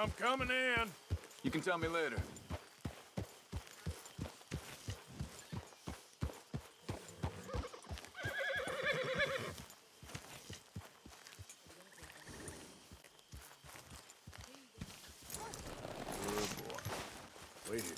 I'm coming in. You can tell me later. Good boy. Wait here.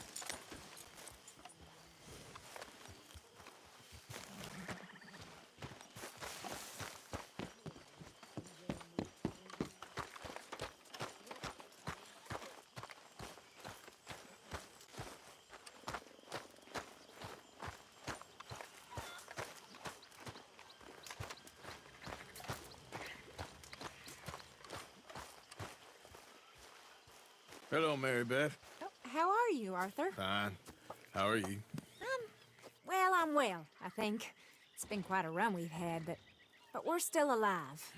Hello, Mary Beth. Oh, how are you, Arthur? Fine. How are you? Well, I'm well, I think. It's been quite a run we've had, but we're still alive.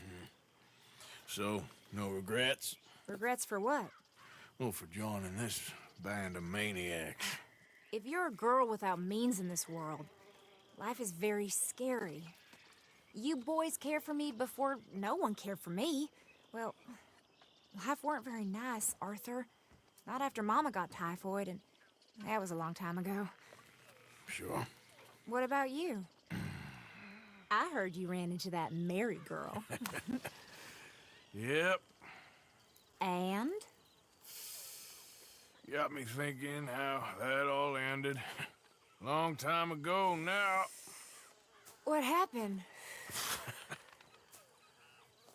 So, no regrets? Regrets for what? Well, for joining this band of maniacs. If you're a girl without means in this world, life is very scary. You boys cared for me before no one cared for me. Well, life weren't very nice, Arthur. Not after Mama got typhoid, and that was a long time ago. Sure. What about you? I heard you ran into that Mary girl. Yep. And? Got me thinking how that all ended. Long time ago now. What happened?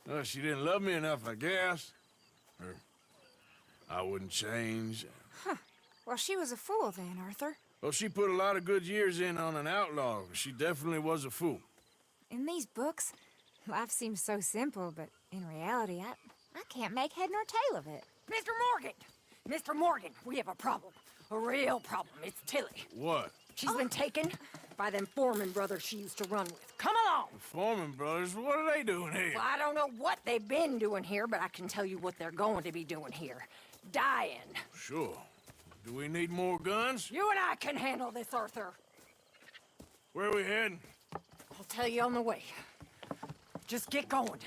Well, she didn't love me enough, I guess. Or I wouldn't change. Huh. Well, she was a fool then, Arthur. Well, she put a lot of good years in on an outlaw. She definitely was a fool. In these books, life seems so simple, but in reality, I can't make head nor tail of it. Mr. Morgan! Mr. Morgan, we have a problem. A real problem. It's Tilly. What? She's been taken by them Foreman brothers she used to run with. Come along! The Foreman brothers, what are they doing here? Well, I don't know what they've been doing here, but I can tell you what they're going to be doing here. Dying. Sure. Do we need more guns? You and I can handle this, Arthur. Where are we heading? I'll tell you on the way. Just get going.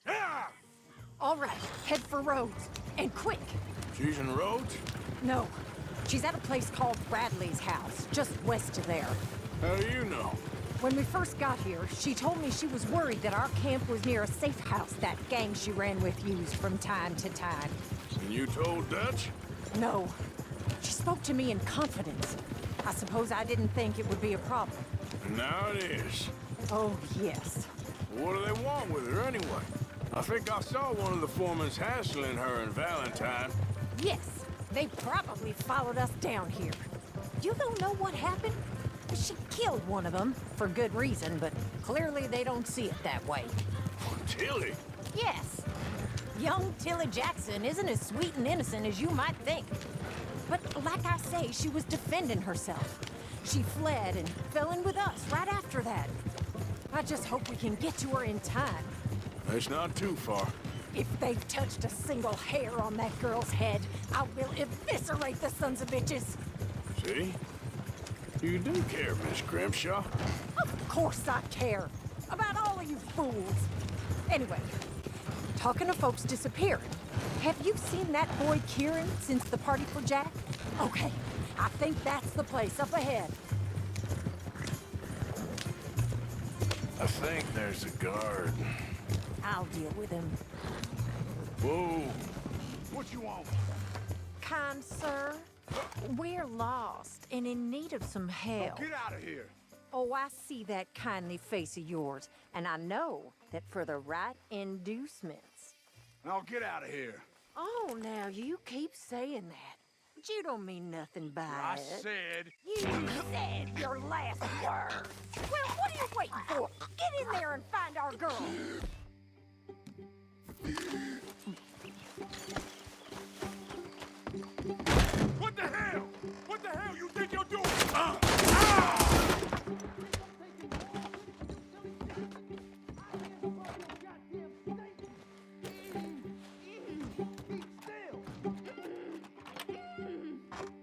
Yeah! All right, head for Rhodes. And quick. She's in Rhodes? No, she's at a place called Bradley's house, just west of there. How do you know? When we first got here, she told me she was worried that our camp was near a safe house that gang she ran with used from time to time. And you told Dutch? No. She spoke to me in confidence. I suppose I didn't think it would be a problem. Now it is. Oh, yes. What do they want with her anyway? I think I saw one of the foremans hassling her and Valentine. Yes, they probably followed us down here. You don't know what happened? She killed one of them, for good reason, but clearly they don't see it that way. Tilly? Yes. Young Tilly Jackson isn't as sweet and innocent as you might think. But like I say, she was defending herself. She fled and fell in with us right after that. I just hope we can get to her in time. It's not too far. If they've touched a single hair on that girl's head, I will eviscerate the sons of bitches. See? You do care, Miss Grimshaw. Of course I care. About all of you fools. Anyway, talking of folks disappearing, have you seen that boy Kieran since the party for Jack? Okay, I think that's the place up ahead. I think there's a guard. I'll deal with him. Whoa. What you want? Kind sir, we're lost and in need of some help. Get out of here. Oh, I see that kindly face of yours, and I know that for the right inducements. Now get out of here. Oh, now you keep saying that. But you don't mean nothing by I it. said. You said your last word. Well, what are you waiting for? Get in there and find our girl. What the hell? What the hell you think you're doing?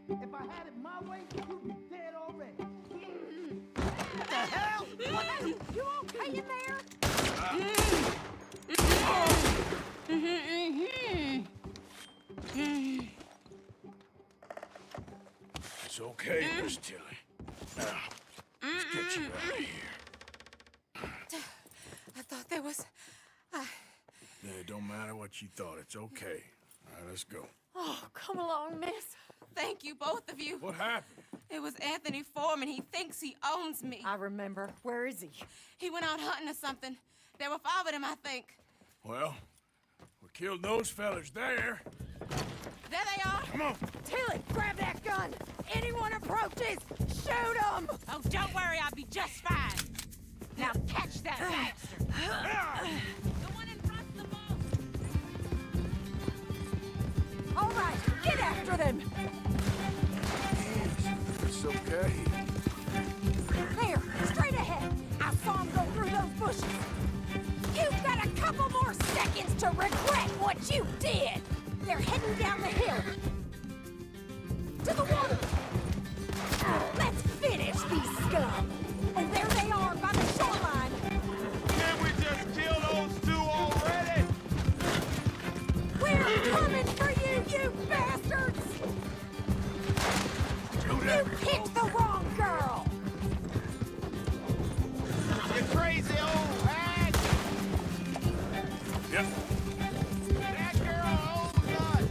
If I had it my way, you'd be dead already. What the hell? What? You okay in there? okay, Miss Tilly. Now, let's get you out of here. I thought there was... Yeah, it don't matter what you thought. It's okay. All right, let's go. Oh, come along, miss. Thank you, both of you. What happened? It was Anthony Foreman. He thinks he owns me. I remember. Where is he? He went out hunting or something. There were 5 of them, I think. Well, we killed those fellas there. There they are. Come on. Tilly, grab that gun! Anyone approaches, shoot them! Oh, don't worry. I'll be just fine. Now catch that bastard. The one in front's the most. All right, get after them! It's okay. There, straight ahead. I saw him go through those bushes. You've got a couple more seconds to regret what you did. They're heading down the hill. To the water. Let's finish these scum. Oh, there they are by the shoreline. Can't we just kill those 2 already? We're coming for you, you bastards! You picked the wrong girl! You crazy old hag! Yep. That girl owns us!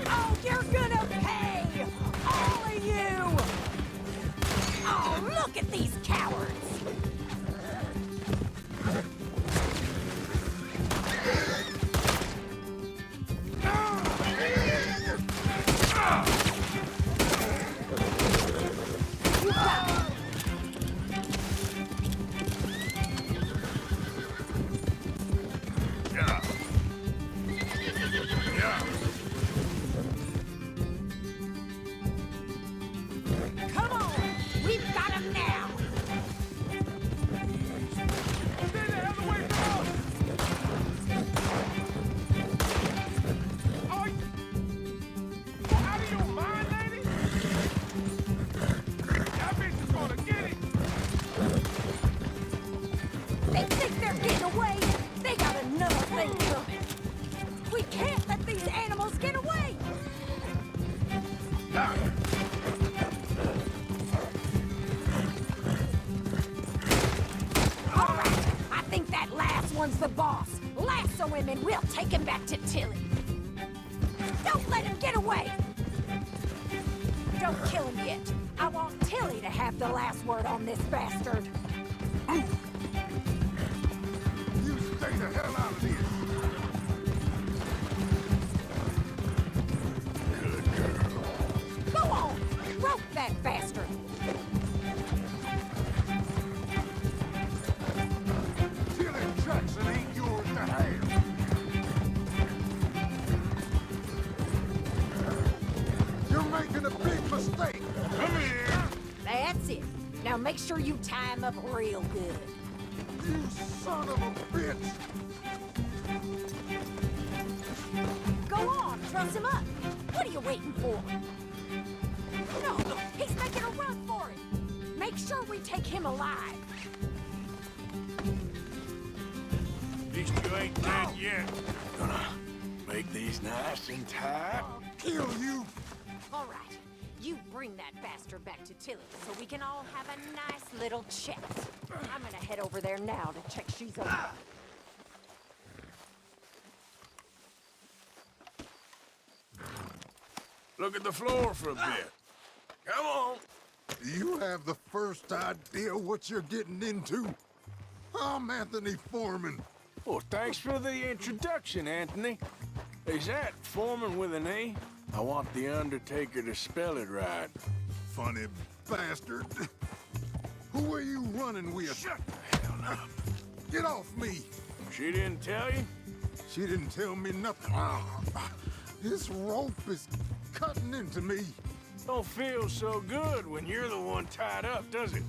Oh, you're gonna pay! All of you! Oh, look at these cowards! Yeah. Yeah. Come on! We've got him now! Stay the hell away from us! Oh, you out of your mind, lady? That bitch is gonna get it! They think they're getting away! They got another thing coming! We can't let these animals get away! All right, I think that last one's the boss. Lasso him and we'll take him back to Tilly. Don't let him get away! Don't kill him yet. I want Tilly to have the last word on this bastard. You stay the hell out of this. Good girl. Go on! Rope that bastard! Tilly Jackson ain't yours to have. You're making a big mistake. Come here. That's it. Now make sure you tie him up real good. You son of a bitch. Go on, truss him up. What are you waiting for? No, he's making a run for it. Make sure we take him alive. At least you ain't dead yet. Gonna make these nice and tight. Kill you. All right, you bring that bastard back to Tilly so we can all have a nice little chat. I'm gonna head over there now to check she's alive. Look at the floor for a bit. Come on. You have the first idea what you're getting into? I'm Anthony Foreman. Well, thanks for the introduction, Anthony. Is that Foreman with an E? I want the Undertaker to spell it right. Funny bastard. Who are you running with? Shut the hell up. Get off me. She didn't tell you? She didn't tell me nothing. This rope is cutting into me. Don't feel so good when you're the one tied up, does it?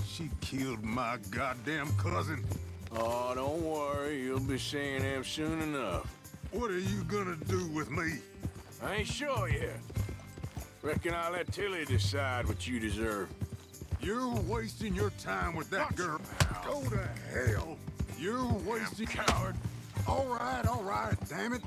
She killed my goddamn cousin. Oh, don't worry. You'll be seeing him soon enough. What are you gonna do with me? I ain't sure yet. Reckon I'll let Tilly decide what you deserve. You're wasting your time with that girl. Go to hell. You're wasting... Coward. All right, damn it.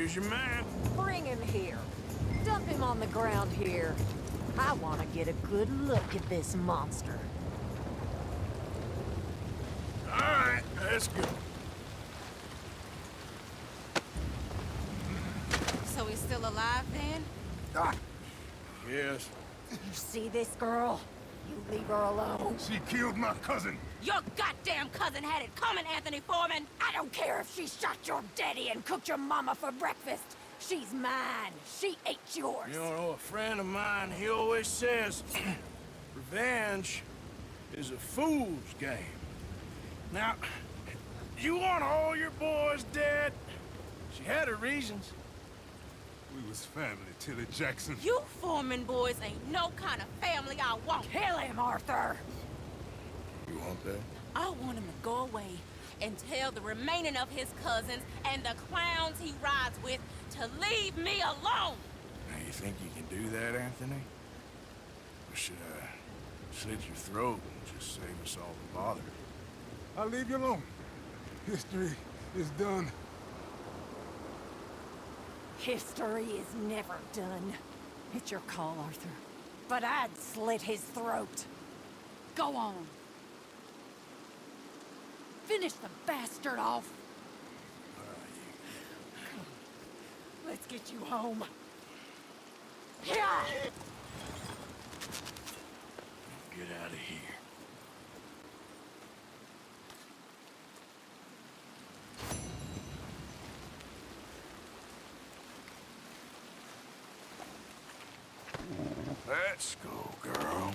Here's your man. Bring him here. Dump him on the ground here. I want to get a good look at this monster. All right, let's go. So he's still alive then? Yes. You see this girl? You leave her alone. She killed my cousin. Your goddamn cousin had it coming, Anthony Foreman! I don't care if she shot your daddy and cooked your mama for breakfast. She's mine. She ate yours. You know, a friend of mine, he always says, revenge is a fool's game. Now, you want all your boys dead? She had her reasons. We was family, Tilly Jackson. You Foreman boys ain't no kind of family I want. Kill him, Arthur. You want that? I want him to go away and tell the remaining of his cousins and the clowns he rides with to leave me alone. Now, you think you can do that, Anthony? Or should I slit your throat and just save us all the bother? I'll leave you alone. History is done. History is never done. It's your call, Arthur. But I'd slit his throat. Go on. Finish the bastard off. Let's get you home. Yeah! Get out of here. Let's go, girl.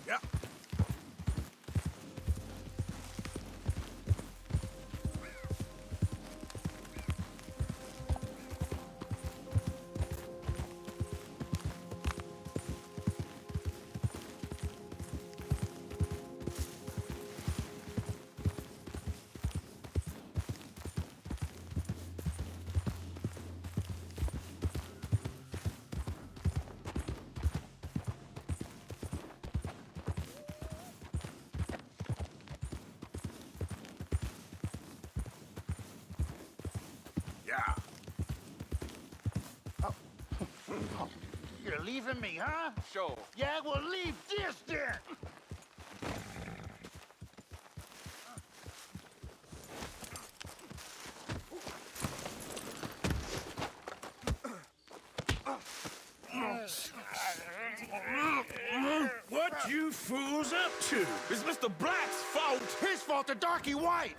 Yeah. Yeah. You're leaving me, huh? Sure. Yeah, well, leave this then. What you fools up to? It's Mr. Black's fault. His fault, the darky white.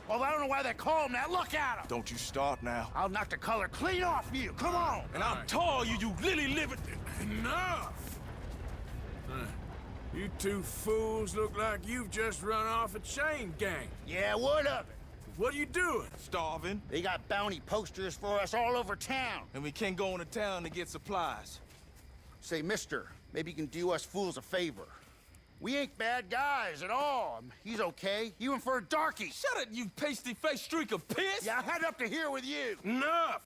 Well, I don't know why they call him that. Look at him. Don't you start now. I'll knock the color clean off you. Come on. And I'll tar you, you lily-livered... Enough! You two fools look like you've just run off a chain gang. Yeah, what of it? What are you doing? Starving, They got bounty posters for us all over town. and we can't go into town to get supplies. Say, mister, maybe you can do us fools a favor. We ain't bad guys at all. He's okay, even for a darky. Shut it, you pasty-faced streak of piss! Yeah, I had up to here with you. Enough!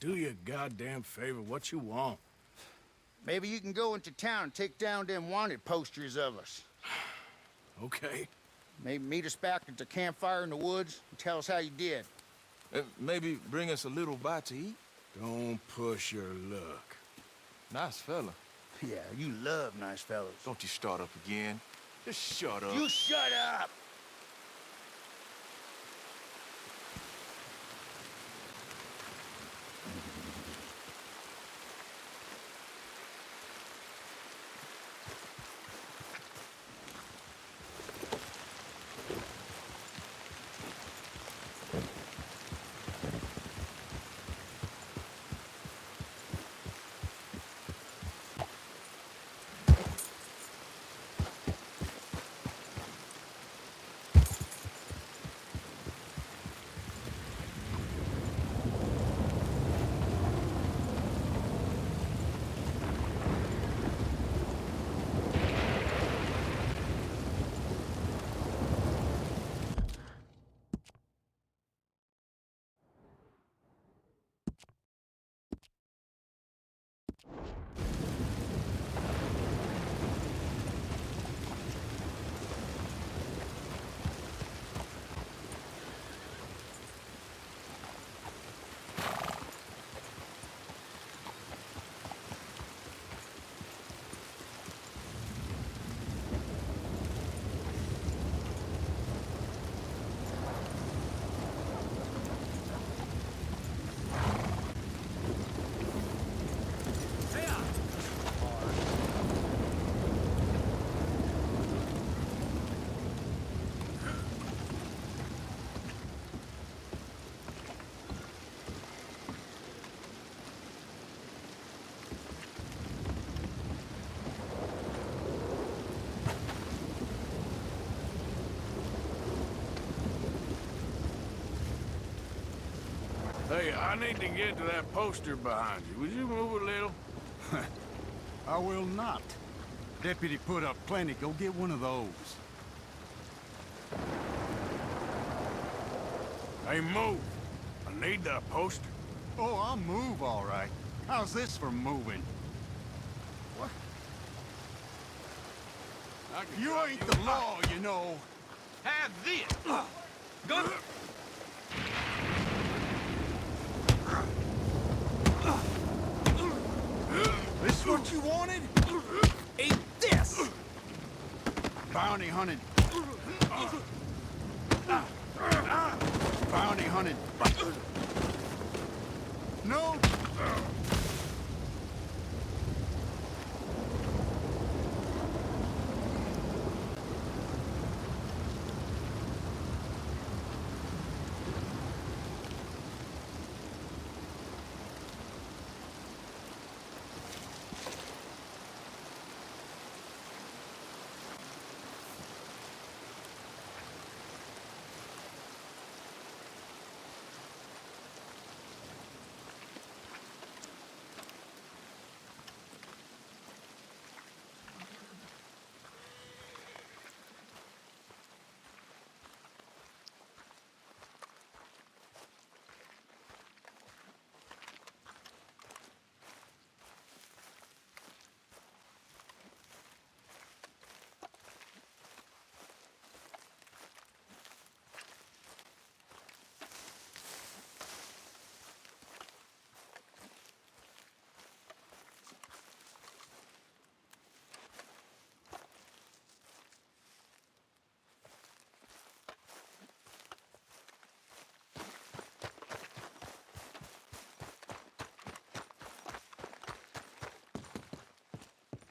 Do your goddamn favor what you want. Maybe you can go into town and take down them wanted posters of us. Okay. Maybe meet us back at the campfire in the woods and tell us how you did. Maybe bring us a little bite to eat. Don't push your luck. Nice fella. Yeah, you love nice fellas. Don't you start up again. Just shut up. You shut up! Hey, I need to get to that poster behind you. Would you move a little? I will not. Deputy put up plenty. Go get one of those. Hey, move. I need that poster. Oh, I'll move, all right. How's this for moving? What? You ain't the law, you know. Have this. Go. This what you wanted? Eat this! Bounty hunted. Bounty hunted. No.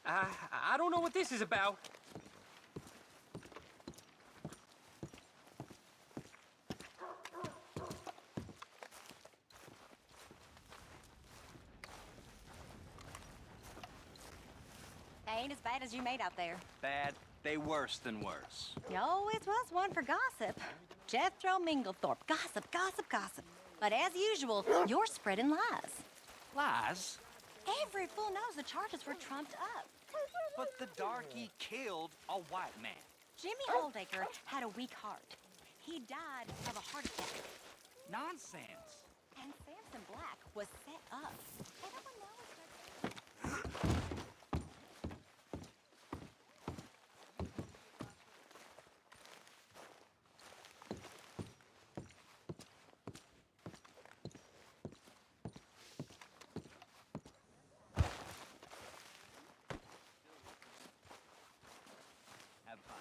I don't know what this is about. Ain't as bad as you made out there. Bad. They worse than worse. You always was one for gossip. Jethro Minglethorpe. Gossip, gossip, gossip. But as usual, you're spreading lies. Lies? Every fool knows the charges were trumped up. But the darky killed a white man. Jimmy Holdacre had a weak heart. He died of a heart attack. Nonsense. And Samson Black was set up. Everyone knows that. Have fun.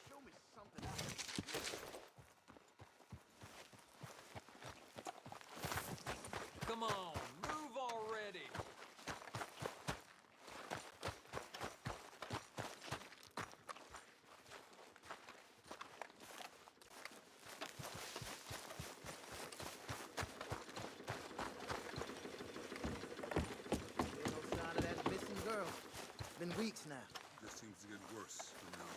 Show me something else. Come on, move already. Ain't no sign of that missing girl. Been weeks now. Just seems to get worse around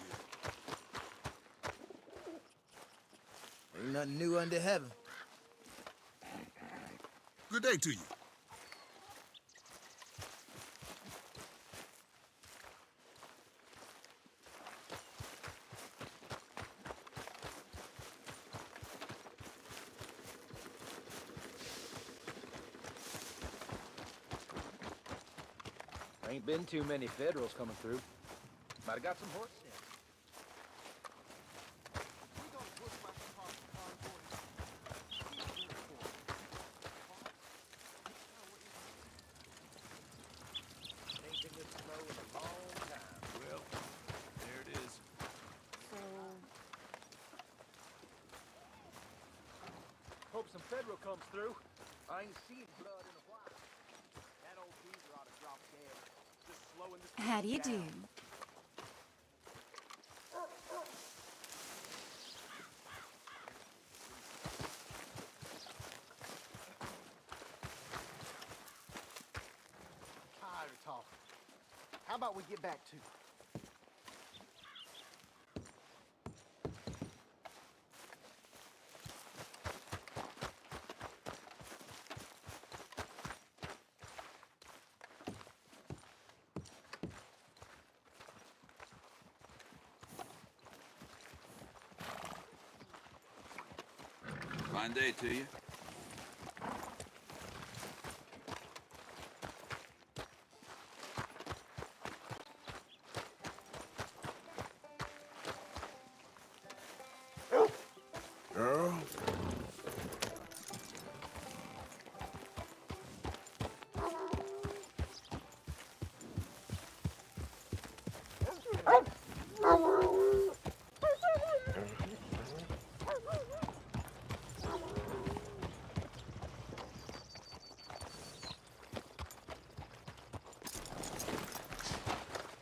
here. Ain't nothing new under heaven. Good day to you. Ain't been too many Federals coming through. Might have got some horse sense. Ain't been this slow in a long time. Well, there it is. Hope some Federal comes through. I ain't seen blood in a while. That old geezer ought to drop dead. Just slowing this How do you do? down. about we get back to? Fine day to you. Girl?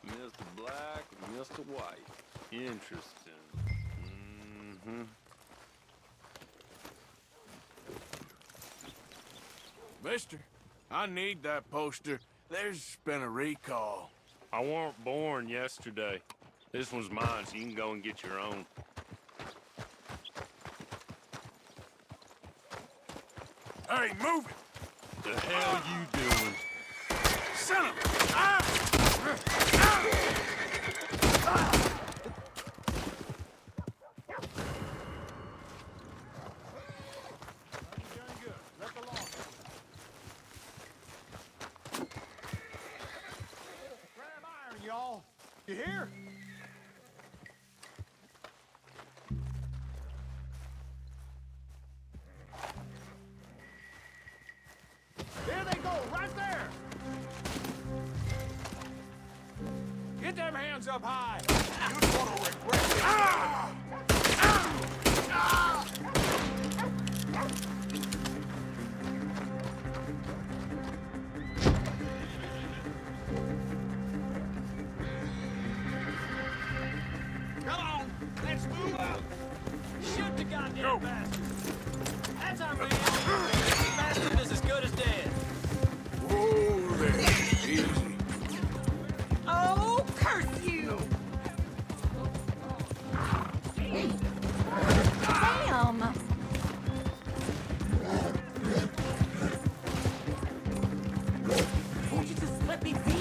Mr. Black and Mr. White. Interesting. Mister, I need that poster. There's been a recall. I weren't born yesterday. This one's mine, so you can go and get your own. Hey, move it! The hell you doing? Son of a... Y'all, you hear? There they go, right there! Get them hands up high! You're gonna regret it! Ah! Ah! Come on, let's move up! Shoot the goddamn bastard! That's our man! This bastard is as good as dead! Whoa there, easy. Oh, curse you! Damn! Won't you just let me be?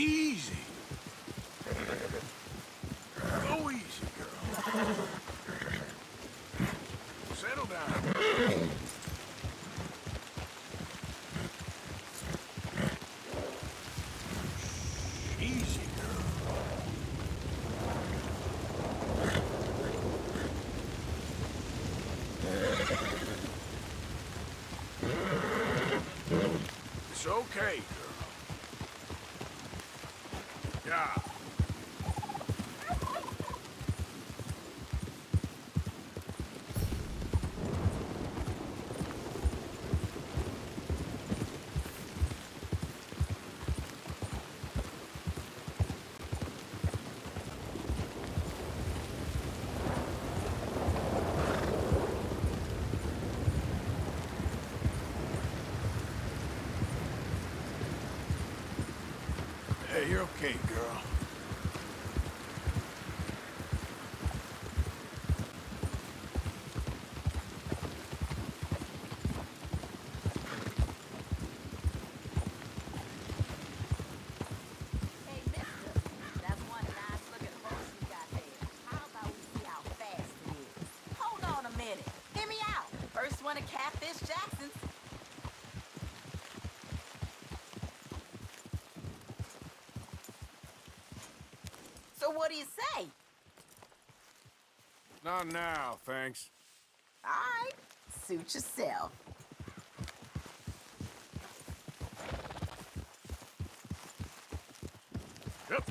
Easy. Go easy, girl. Settle down. Easy, girl. It's okay, girl. Yeah. Hey, you're okay, girl. Hey, mister, that's one nice looking horse you got there. How about we see how fast it is? Hold on a minute. Hear me out. First one to catfish Jackson's. So what do you say? Not now, thanks. All right, suit yourself. Yep.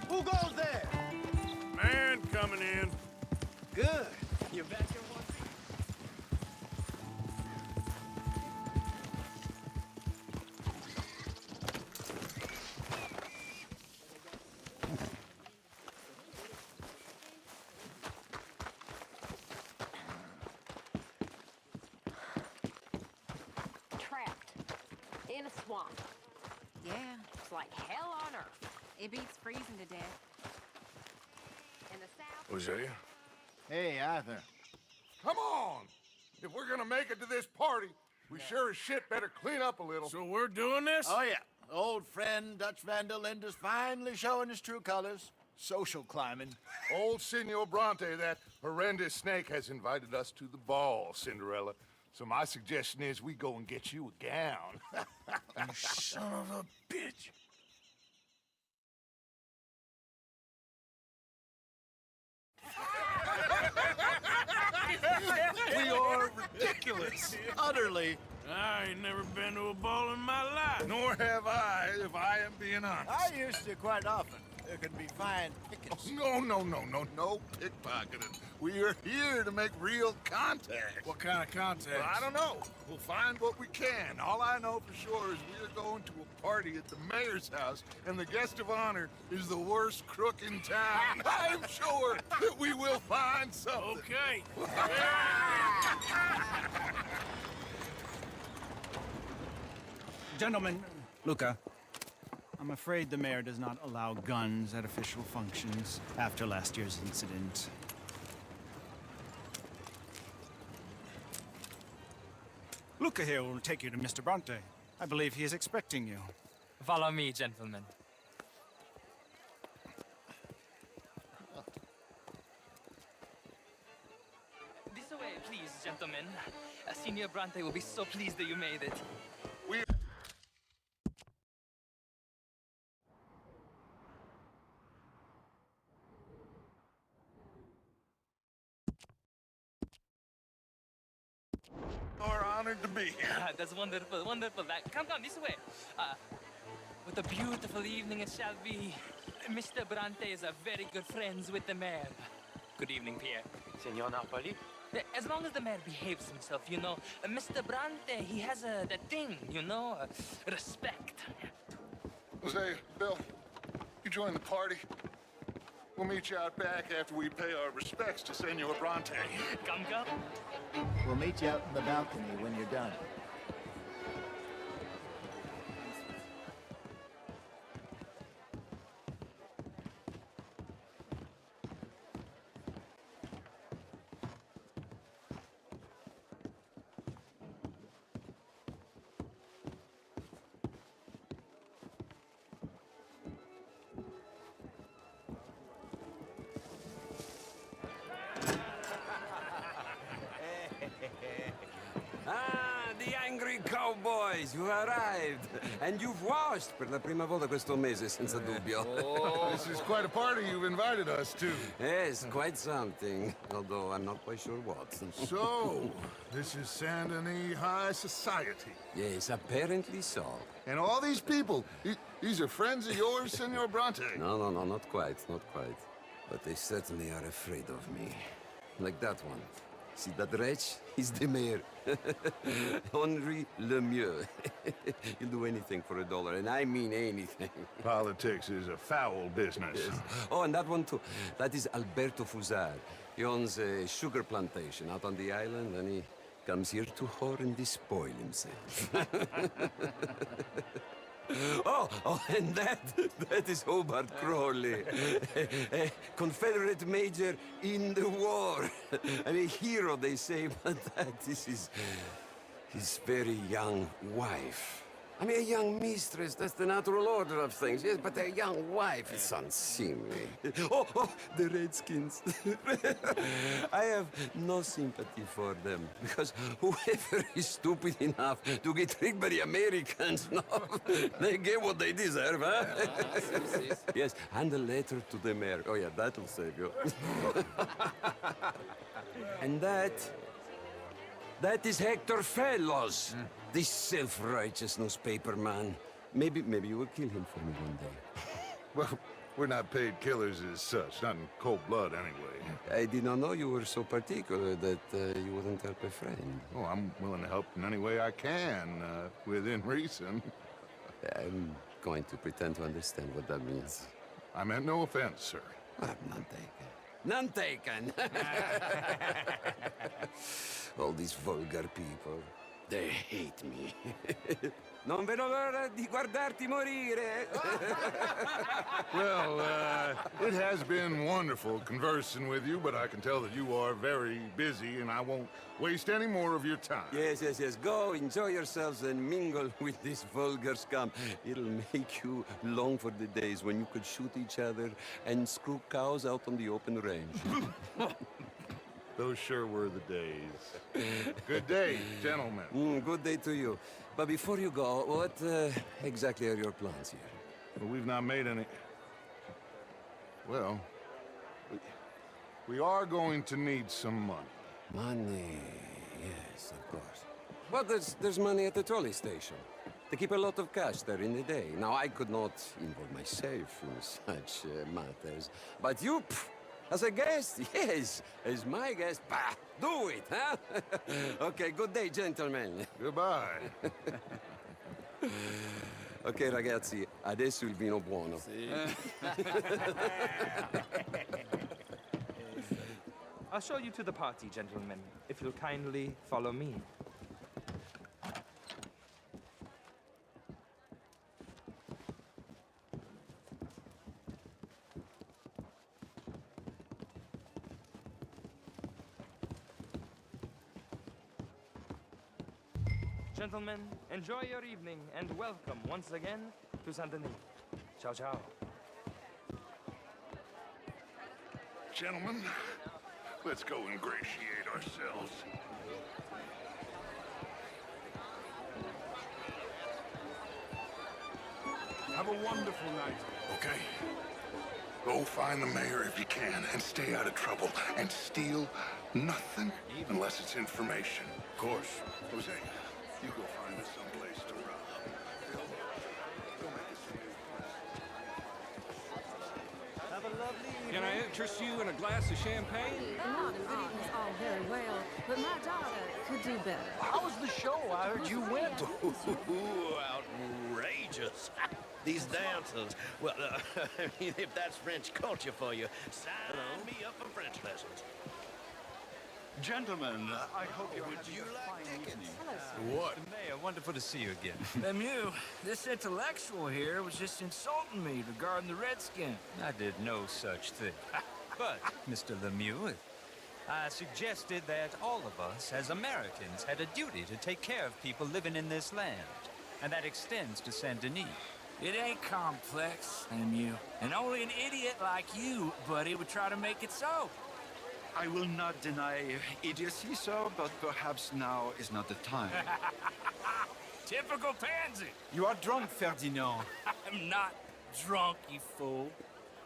Who goes there? Man coming in. Good. You're back in one piece. Trapped in a swamp. Yeah, It's like hell on earth. it beats freezing to death. In the south. Hosea? Hey, Arthur. Come on! If we're gonna make it to this party, we sure as shit better clean up a little. So we're doing this? Oh, yeah. Old friend Dutch Van der Linde's finally showing his true colors. Social climbing. Old Senor Bronte, that horrendous snake, has invited us to the ball, Cinderella. So my suggestion is we go and get you a gown. You son of a bitch. We are ridiculous. Utterly. I ain't never been to a ball in my life. Nor have I, if I am being honest. I used to quite often. There can be fine pickets. No pickpocketing. We are here to make real contact. What kind of contact? Well, I don't know. We'll find what we can. All I know for sure is we are going to a party at the mayor's house, and the guest of honor is the worst crook in town. I'm sure that we will find something. Okay. Gentlemen, Luca, I'm afraid the mayor does not allow guns at official functions after last year's incident. Luca here will take you to Mr. Bronte. I believe he is expecting you. Follow me, gentlemen. This way, please, gentlemen. Senior Bronte will be so pleased that you made it. We're honored to be here. That's wonderful, wonderful. Come, this way. What a beautiful evening it shall be. Mr. Bronte is a very good friends with the mayor. Good evening, Pierre. Senor Napoli? As long as the mayor behaves himself, you know. Mr. Bronte, he has that thing, you know, respect. Jose, Bill, you join the party. We'll meet you out back after we pay our respects to Senor Bronte. Come. We'll meet you out in the balcony when you're done. Ah, the angry cowboys, you arrived. And you've washed per la prima volta questo mese, senza dubbio. This is quite a party you've invited us to. Yes, quite something. Although I'm not quite sure what. So, this is Saint Denis High Society. Yes, apparently so. And all these people, these are friends of yours, Senor Bronte? No, not quite, not quite. But they certainly are afraid of me. Like that one. See that wretch? He's the mayor. Henri Lemieux. He'll do anything for $1, and I mean anything. Politics is a foul business. Yes. Oh, and that one too. That is Alberto Fusar. He owns a sugar plantation out on the island, and he comes here to whore and despoil himself. Oh, and that is Hobart Crawley, a Confederate major in the war, and a hero, they say, but that is his very young wife. I mean, a young mistress, that's the natural order of things, yes, but a young wife, it's unseemly. Oh, the Redskins. I have no sympathy for them, because whoever is stupid enough to get tricked by the Americans, no, they get what they deserve, huh? Yes, and a letter to the mayor. Oh, yeah, that'll save you. And that is Hector Fellows. This self-righteous newspaper man. Maybe you will kill him for me one day. Well, we're not paid killers as such, not in cold blood anyway. I did not know you were so particular that you wouldn't help a friend. Oh, I'm willing to help in any way I can, within reason. I'm going to pretend to understand what that means. I meant no offense, sir. None taken. None taken! All these vulgar people. They hate me. Non vedo l'ora di guardarti morire. Well, it has been wonderful conversing with you, but I can tell that you are very busy, and I won't waste any more of your time. Yes. Go, enjoy yourselves, and mingle with this vulgar scum. It'll make you long for the days when you could shoot each other and screw cows out on the open range. Those sure were the days. Good day, gentlemen. Good day to you. But before you go, what exactly are your plans here? Well, we've not made any... Well, we are going to need some money. Money, yes, of course. But there's money at the trolley station. They keep a lot of cash there in the day. Now, I could not involve myself in such matters. But you... As a guest? Yes. As my guest? Bah, do it, huh? Okay, good day, gentlemen. Goodbye. Ok, ragazzi, adesso il vino buono. I'll show you to the party, gentlemen, if you'll kindly follow me. Gentlemen, enjoy your evening and welcome once again to Saint Denis. Ciao, ciao. Gentlemen, let's go ingratiate ourselves. Have a wonderful night. Okay. Go find the mayor if you can and stay out of trouble and steal nothing unless it's information. Of course. Jose, you go find us someplace to rob. Have a lovely evening. Can I interest you in a glass of champagne? It's all very well, but my daughter could do better. How was the show? I heard you went. Ooh, outrageous. These dancers. Well, I mean, if that's French culture for you, sign me up for French lessons. Gentlemen, I hope you would you like tickets? What? Mr. Mayor, wonderful to see you again. Lemieux, this intellectual here was just insulting me regarding the Redskins. I did no such thing. But, Mr. Lemieux, I suggested that all of us, as Americans, had a duty to take care of people living in this land. And that extends to Saint Denis. It ain't complex, Lemieux. And only an idiot like you, buddy, would try to make it so. I will not deny idiocy, sir, but perhaps now is not the time. Typical pansy. You are drunk, Ferdinand. I'm not drunk, you fool.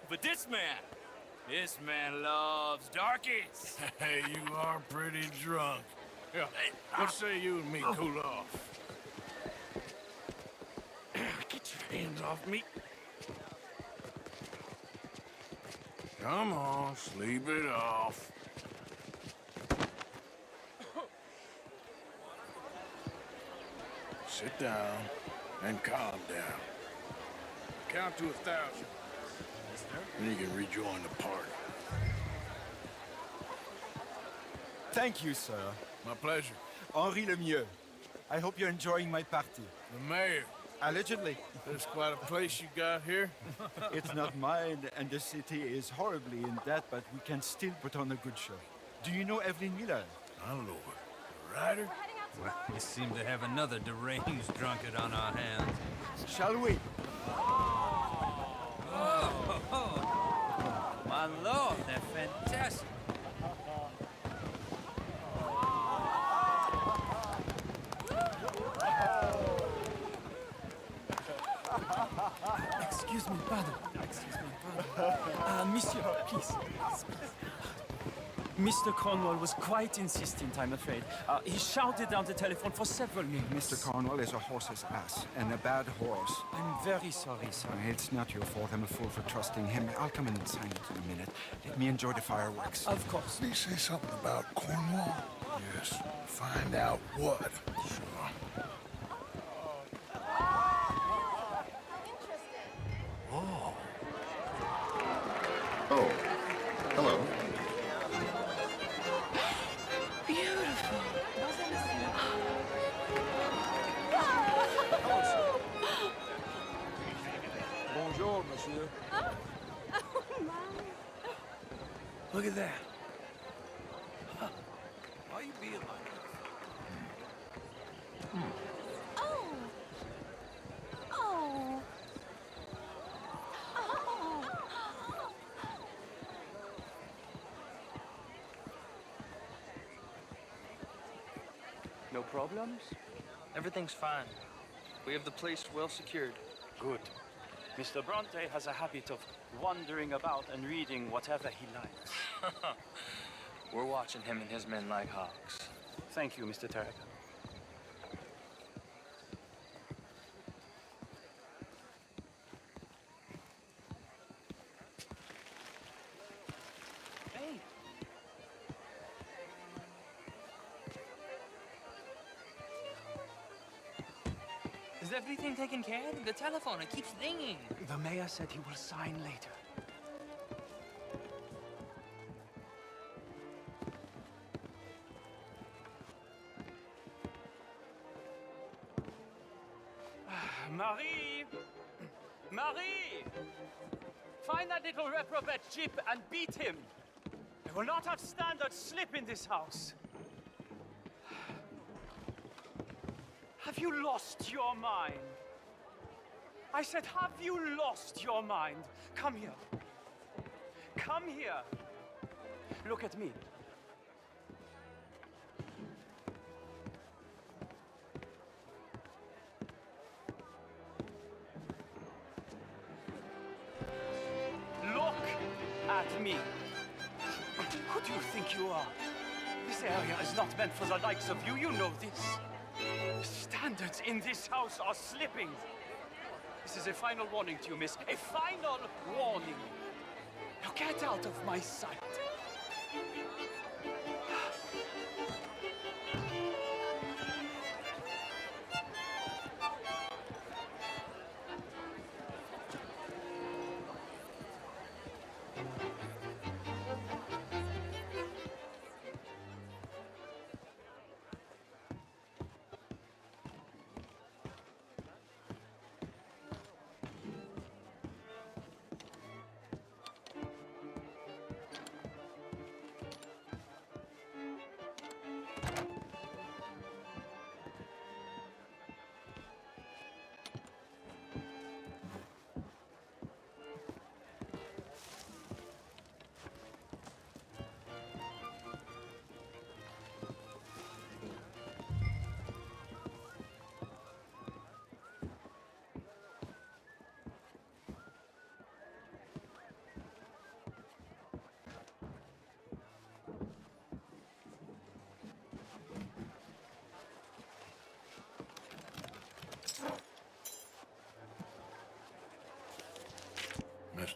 But this man loves darkies. Hey, you are pretty drunk. Hey, what say you and me cool off? Get your hands off me. Come on, sleep it off. Sit down and calm down. Count to 1,000. Then you can rejoin the party. Thank you, sir. My pleasure. Henri Lemieux. I hope you're enjoying my party. The mayor. Allegedly. There's quite a place you got here. It's not mine, and the city is horribly in debt, but we can still put on a good show. Do you know Evelyn Miller? My lord. The writer? Well, we seem to have another deranged drunkard on our hands. Shall we? Oh, my lord, they're fantastic. Excuse me, pardon. Monsieur, please. Mr. Cornwall was quite insistent, I'm afraid. He shouted down the telephone for several minutes. Mr. Cornwall is a horse's ass, and a bad horse. I'm very sorry, sir. It's not your fault. I'm a fool for trusting him. I'll come in and sign it in a minute. Let me enjoy the fireworks. Of course. Did he say something about Cornwall? Yes. Find out what. Sure. Oh. Oh. Hello. Beautiful. Bonjour, monsieur. Look at that. Why you being like this? Oh. Oh. No problems? Everything's fine. We have the place well secured. Good. Mr. Bronte has a habit of wandering about and reading whatever he likes. We're watching him and his men like hawks. Thank you, Mr. Terragon. Hey. Is everything taken care of? The telephone, it keeps ringing. The mayor said he will sign later. Marie! Marie! Find that little reprobate Jip and beat him. I will not have standard slip in this house. Have you lost your mind? I said, have you lost your mind? Come here. Come here. Look at me. Look at me. Who do you think you are? This area is not meant for the likes of you. You know this. Standards in this house are slipping. This is a final warning to you, miss. A final warning. Now get out of my sight.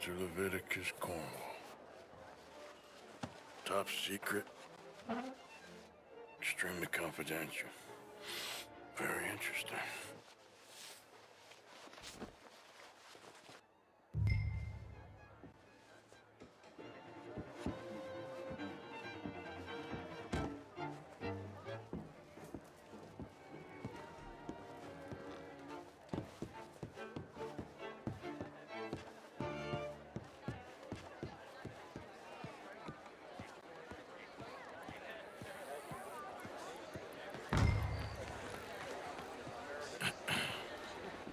Mr. Leviticus Cornwall. Top secret. Extremely confidential. Very interesting.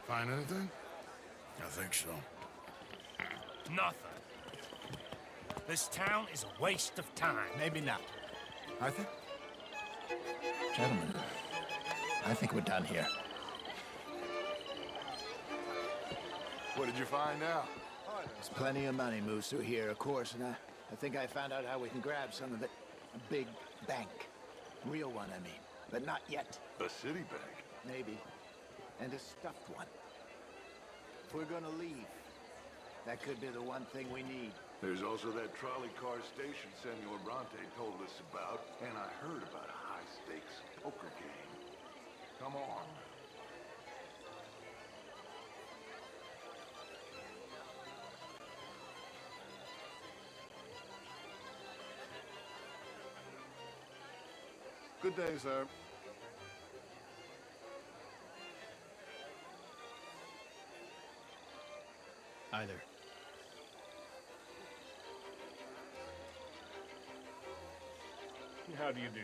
Find anything? I think so. Nothing. This town is a waste of time. Maybe not. I think... Gentlemen, I think we're done here. What did you find out? There's plenty of money moves through here, of course, and I think I found out how we can grab some of it. A big bank. Real one, I mean. But not yet. A city bank? Maybe. And a stuffed one. If we're gonna leave, that could be the one thing we need. There's also that trolley car station Senor Bronte told us about, and I heard about a high-stakes poker game. Come on. Good day, sir. Either. How do you do?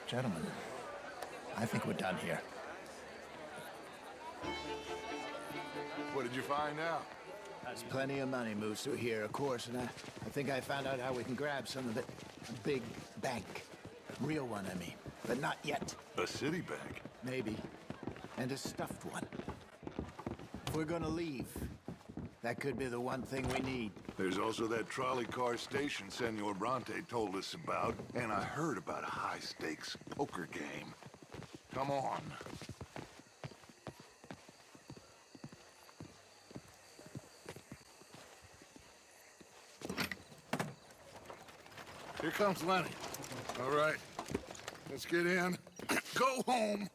Gentlemen, I think we're done here. What did you find out? There's plenty of money moves through here, of course, and I think I found out how we can grab some of it. A big bank. Real one, I mean. But not yet. A city bank? Maybe. And a stuffed one. If we're gonna leave, that could be the one thing we need. There's also that trolley car station Senor Bronte told us about, and I heard about a high-stakes poker game. Come on. Here comes Lenny. All right, let's get in. Go home.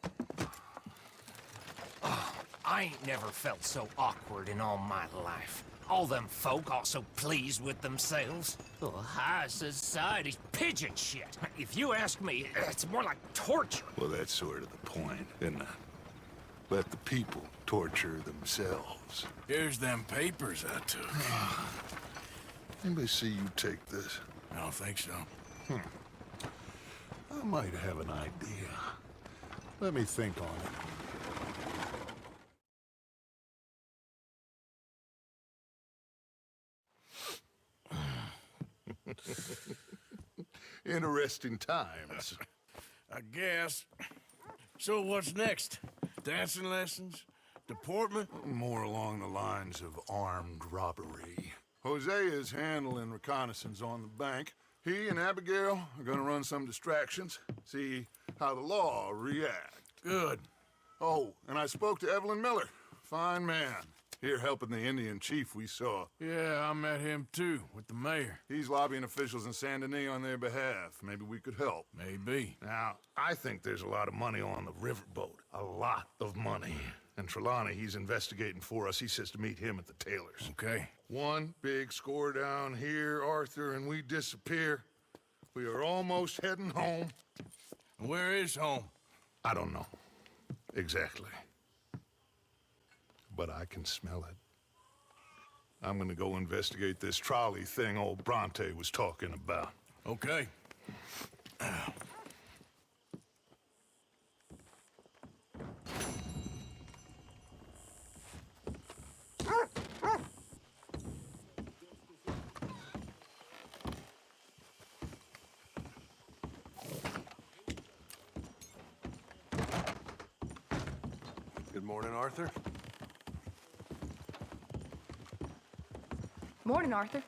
I ain't never felt so awkward in all my life. All them folk all so pleased with themselves. Oh, high society's pigeon shit. If you ask me, it's more like torture. Well, that's sort of the point, isn't it? Let the people torture themselves. Here's them papers I took. Anybody see you take this? I don't think so. I might have an idea. Let me think on it. Interesting times. I guess. So what's next? Dancing lessons? Deportment? More along the lines of armed robbery. Jose is handling reconnaissance on the bank. He and Abigail are gonna run some distractions, see how the law react. Good. Oh, and I spoke to Evelyn Miller. Fine man. Here helping the Indian chief we saw. Yeah, I met him too, with the mayor. He's lobbying officials in Saint Denis on their behalf. Maybe we could help. Maybe. Now, I think there's a lot of money on the riverboat. A lot of money. And Trelawney, he's investigating for us. He says to meet him at the Taylor's. Okay. One big score down here, Arthur, and we disappear. We are almost heading home. Where is home? I don't know. Exactly. But I can smell it. I'm gonna go investigate this trolley thing old Bronte was talking about. Okay. Good morning, Arthur. Morning, Arthur.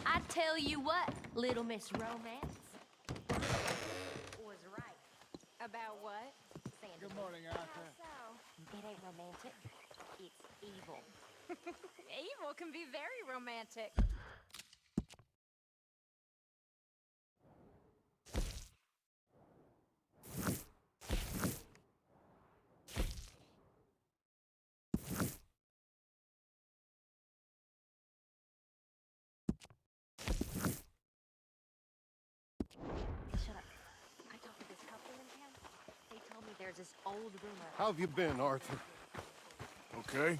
I tell you what, Little Miss Romance was right. About what? Sandy. Good morning, Arthur. So, it ain't romantic. It's evil. Evil can be very romantic. Shut up. I talked to this couple in town. They told me there's this old rumor. How have you been, Arthur? Okay.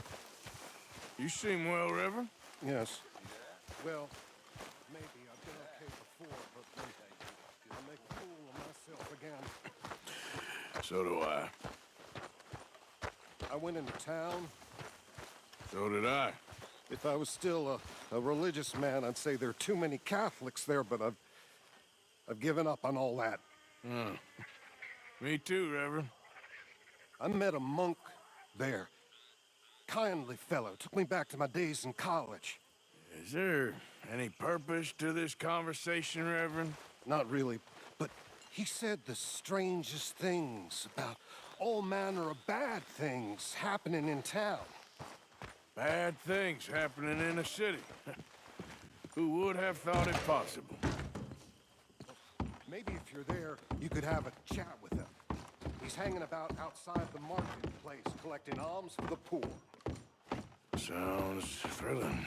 You seem well, Reverend. Yes. Well, maybe I've been okay before, but I make a fool of myself again. So do I. I went into town. So did I. If I was still a religious man, I'd say there are too many Catholics there, but I've given up on all that. Me too, Reverend. I met a monk there. Kindly fellow. Took me back to my days in college. Is there any purpose to this conversation, Reverend? Not really, but he said the strangest things about all manner of bad things happening in town. Bad things happening in a city. Who would have thought it possible? Maybe if you're there, you could have a chat with him. He's hanging about outside the marketplace, collecting alms for the poor. Sounds thrilling.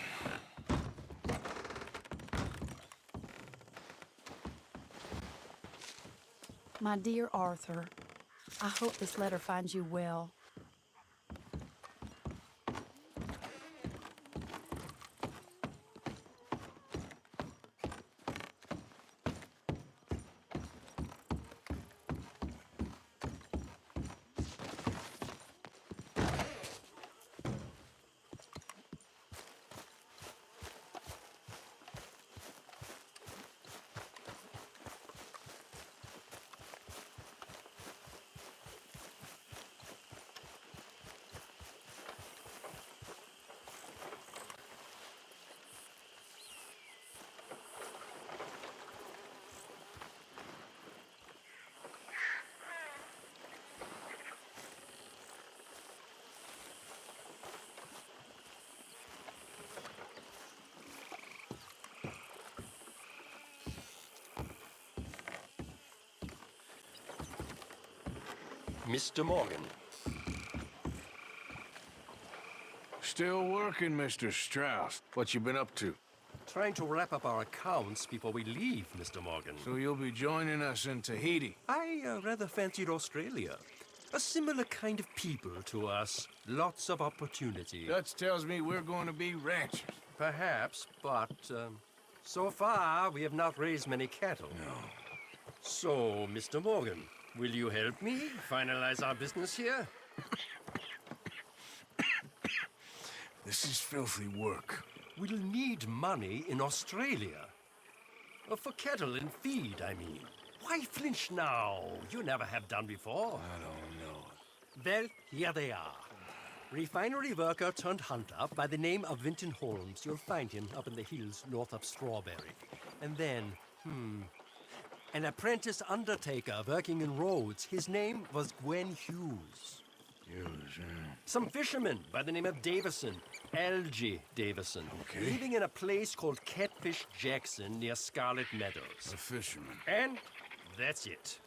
My dear Arthur, I hope this letter finds you well. Mr. Morgan. Still working, Mr. Strauss. What you been up to? Trying to wrap up our accounts before we leave, Mr. Morgan. So you'll be joining us in Tahiti? I rather fancied Australia. A similar kind of people to us. Lots of opportunity. Dutch tells me we're going to be ranchers. Perhaps, but so far we have not raised many cattle. No. So, Mr. Morgan, will you help me finalize our business here? This is filthy work. We'll need money in Australia. For cattle and feed, I mean. Why flinch now? You never have done before. I don't know. Well, here they are. Refinery worker turned hunter by the name of Vinton Holmes. You'll find him up in the hills north of Strawberry. And then, an apprentice undertaker working in roads. His name was Gwen Hughes. Some fishermen by the name of Davison, Algie Davison. Okay. Living in a place called Catfish Jackson near Scarlet Meadows. A fisherman. And that's it.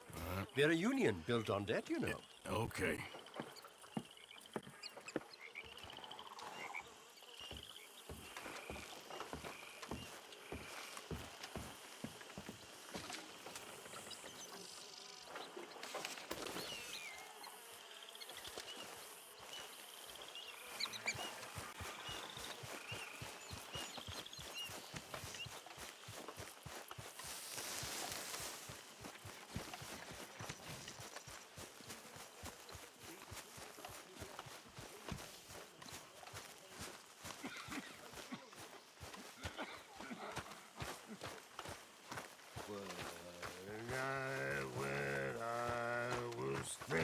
We're a union built on that, you know. Okay.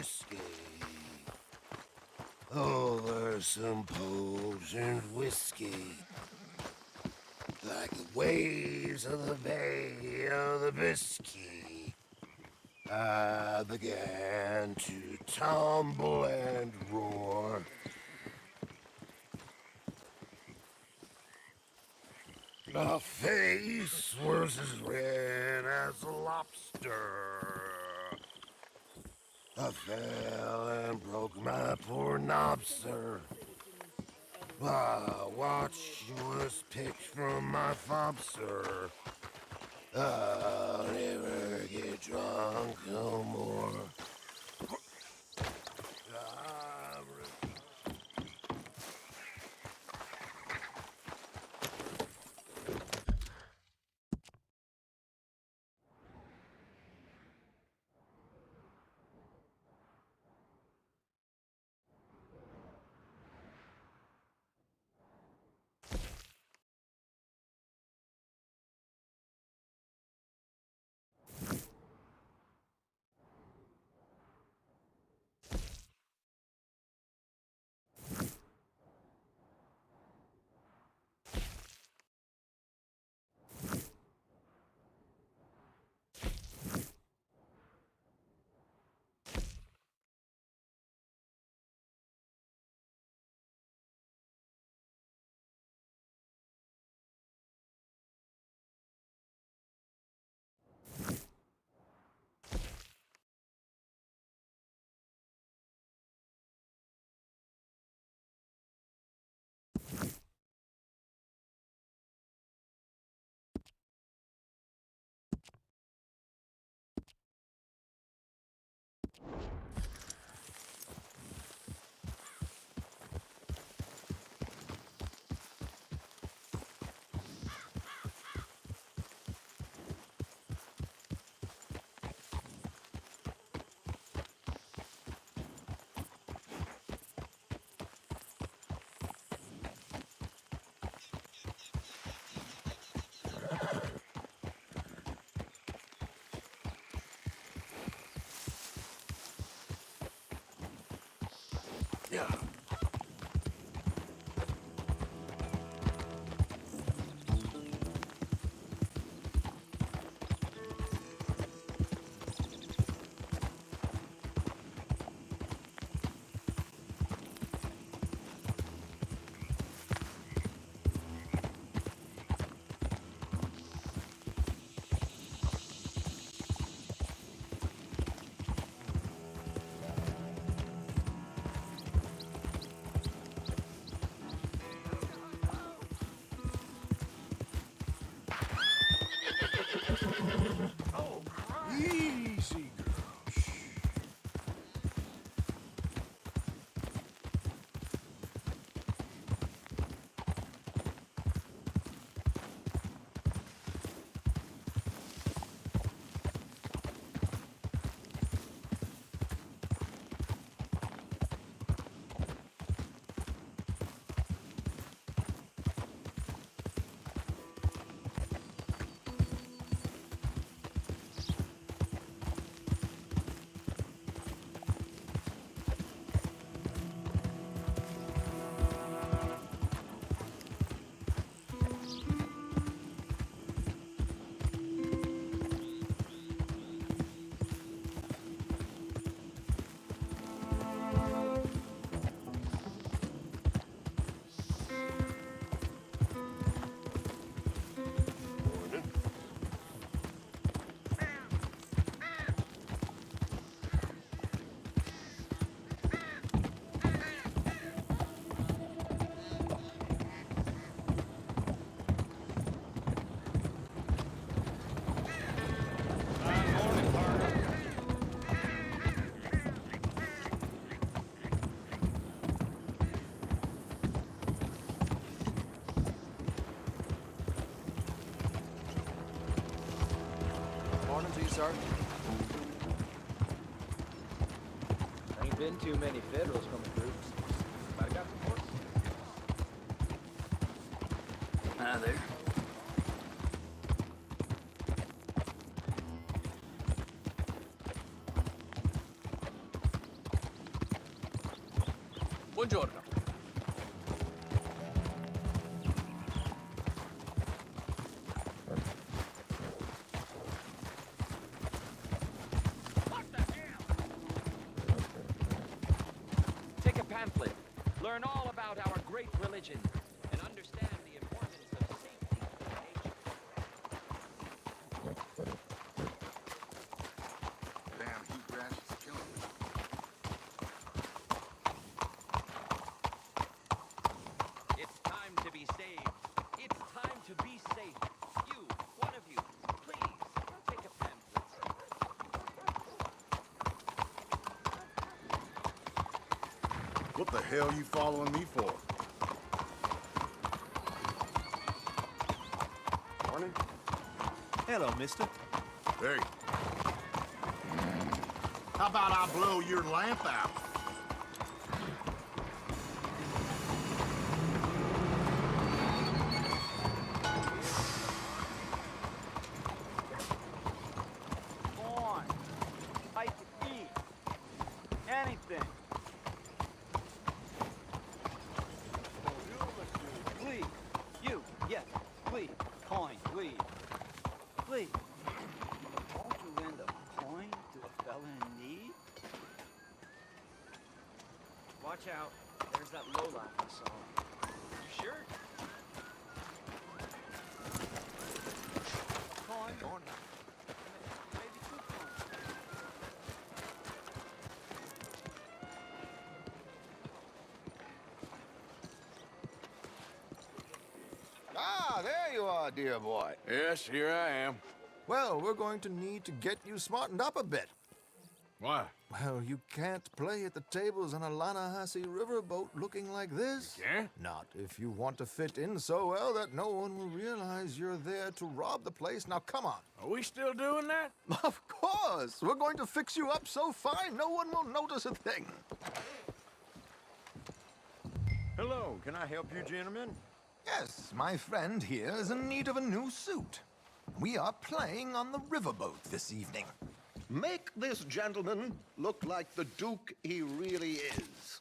whiskey. Over some potent whiskey. Like the waves of the Bay of the Biscay. I began to tumble and roar. My face was as red as a lobster. I fell and broke my poor knob, sir. My watch was picked from my fob, sir. I'll never get drunk no more. Yeah. Easy, girl. Morning to you, Sergeant. Ain't been too many Federals coming through. Might have got some horses. Hi there. Buongiorno. Take a pamphlet. Learn all about our great religion and understand the importance of safety in nature. Damn heat rash is killing me. It's time to be saved. It's time to be safe. You, one of you, please, take a pamphlet. What the hell you following me for? Morning. Hello, mister. Hey. How about I blow your lamp out? Go on. I can eat. Anything. Please. You. Yes. Please. Coin. Please. Please. Won't you lend a coin to a fella in need? Watch out. There's that lowlife I saw. You sure? Coin. Coin. Maybe 2 coins. Ah, there you are, dear boy. Yes, here I am. Well, we're going to need to get you smartened up a bit. Why? Well, you can't play at the tables on a Lannahechee riverboat looking like this. You can't? Not if you want to fit in so well that no one will realize you're there to rob the place. Now, come on. Are we still doing that? Of course. We're going to fix you up so fine no one will notice a thing. Hello, can I help you, gentlemen? Yes, my friend here is in need of a new suit. We are playing on the riverboat this evening. Make this gentleman look like the Duke he really is.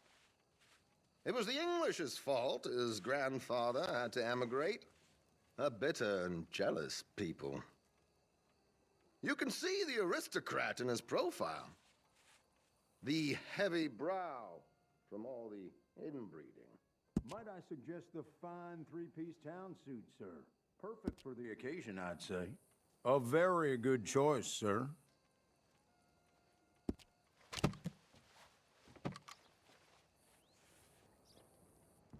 It was the English's fault his grandfather had to emigrate. A bitter and jealous people. You can see the aristocrat in his profile. The heavy brow from all the inbreeding. Might I suggest the fine three-piece town suit, sir? Perfect for the occasion, I'd say. A very good choice, sir.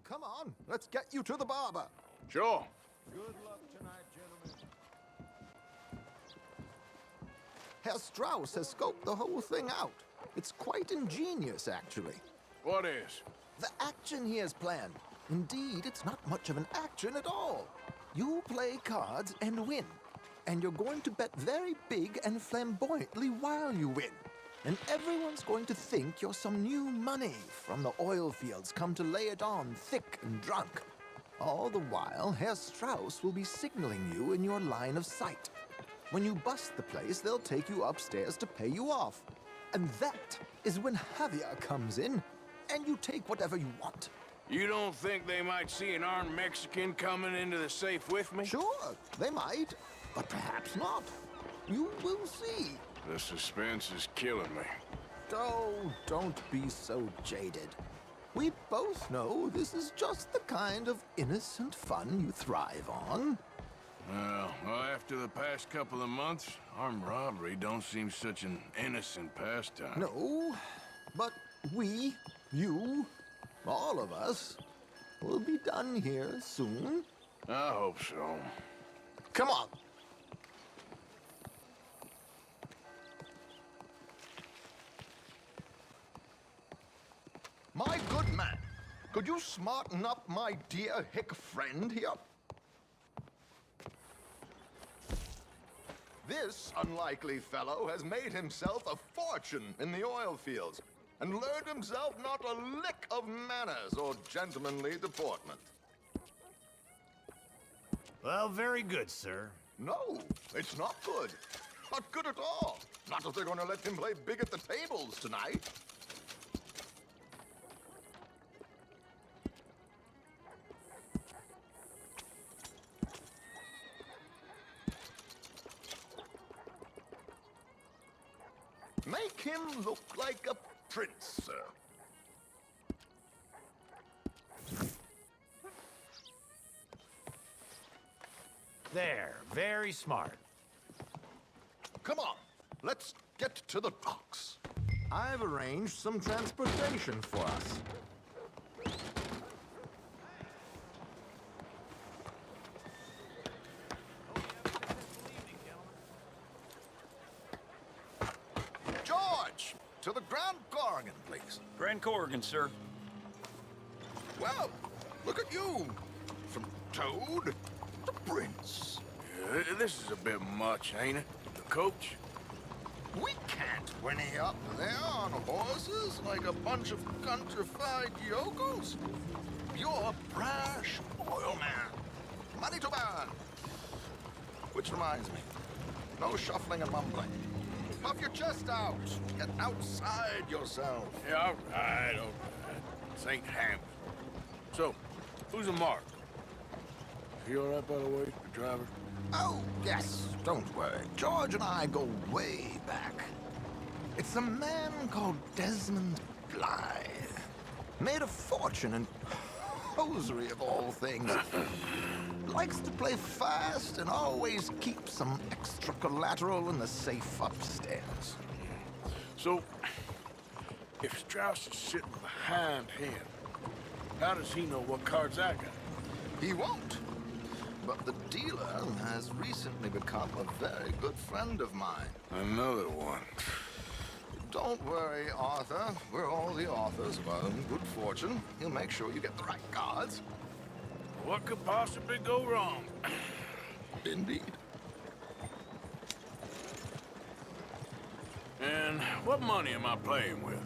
Come on, let's get you to the barber. Sure. Good luck tonight, gentlemen. Herr Strauss has scoped the whole thing out. It's quite ingenious, actually. What is? The action he has planned. Indeed, it's not much of an action at all. You play cards and win. And you're going to bet very big and flamboyantly while you win. And everyone's going to think you're some new money from the oil fields come to lay it on thick and drunk. All the while, Herr Strauss will be signaling you in your line of sight. When you bust the place, they'll take you upstairs to pay you off. And that is when Javier comes in, and you take whatever you want. You don't think they might see an armed Mexican coming into the safe with me? Sure, they might, but perhaps not. You will see. The suspense is killing me. Oh, don't be so jaded. We both know this is just the kind of innocent fun you thrive on. Well, after the past couple of months, armed robbery don't seem such an innocent pastime. No, but we, you, all of us, will be done here soon. I hope so. Come on. My good man, could you smarten up my dear hick friend here? This unlikely fellow has made himself a fortune in the oil fields and learned himself not a lick of manners or gentlemanly deportment. Well, very good, sir. No, it's not good. Not good at all. Not if they're going to let him play big at the tables tonight. him look like a prince, sir. There, very smart. Come on, let's get to the docks. I've arranged some transportation for us. George, to the Grand Corrigan, please. Grand Corrigan, sir. Well, look at you. From Toad to Prince. This is a bit much, ain't it? The coach? We can't whinny up there on horses like a bunch of countrified yokels. You're a brash oil man. Money to burn. Which reminds me, no shuffling and mumbling. Puff your chest out. Get outside yourself. Yeah, all right. St. Ham. So, who's the mark? Is he all right, by the way, the driver? Oh, yes. Don't worry. George and I go way back. It's a man called Desmond Blythe. Made a fortune in hosiery of all things. Likes to play fast and always keeps some extra collateral in the safe upstairs. So, if Strauss is sitting behind him, how does he know what cards I got? He won't. But the dealer has recently become a very good friend of mine. Another one. Don't worry, Arthur. We're all the authors of our own good fortune. He'll make sure you get the right cards. What could possibly go wrong? Indeed. And what money am I playing with?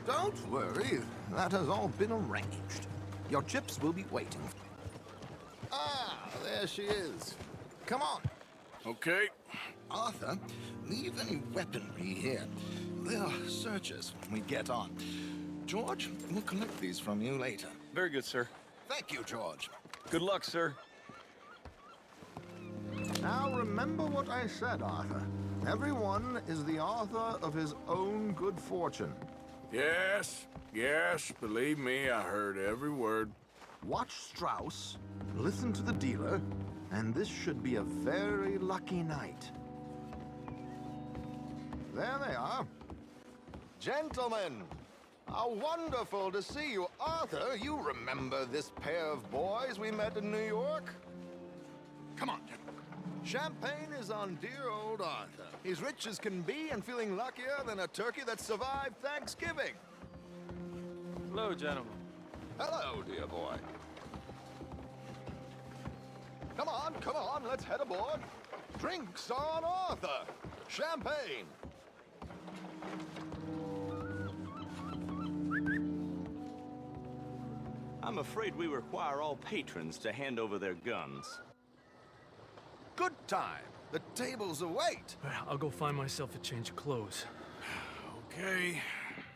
Don't worry. That has all been arranged. Your chips will be waiting. Ah, there she is. Come on. Okay. Arthur, leave any weaponry here. They'll search us when we get on. George, we'll collect these from you later. Very good, sir. Thank you, George. Good luck, sir. Now remember what I said, Arthur. Everyone is the author of his own good fortune. Yes, believe me, I heard every word. Watch Strauss, listen to the dealer, and this should be a very lucky night. There they are. Gentlemen, how wonderful to see you. Arthur, you remember this pair of boys we met in New York? Come on, gentlemen. Champagne is on dear old Arthur. He's rich as can be and feeling luckier than a turkey that survived Thanksgiving. Hello, gentlemen. Hello, dear boy. Come on, let's head aboard. Drinks on Arthur. Champagne. I'm afraid we require all patrons to hand over their guns. Good time. The tables await. I'll go find myself a change of clothes. Okay.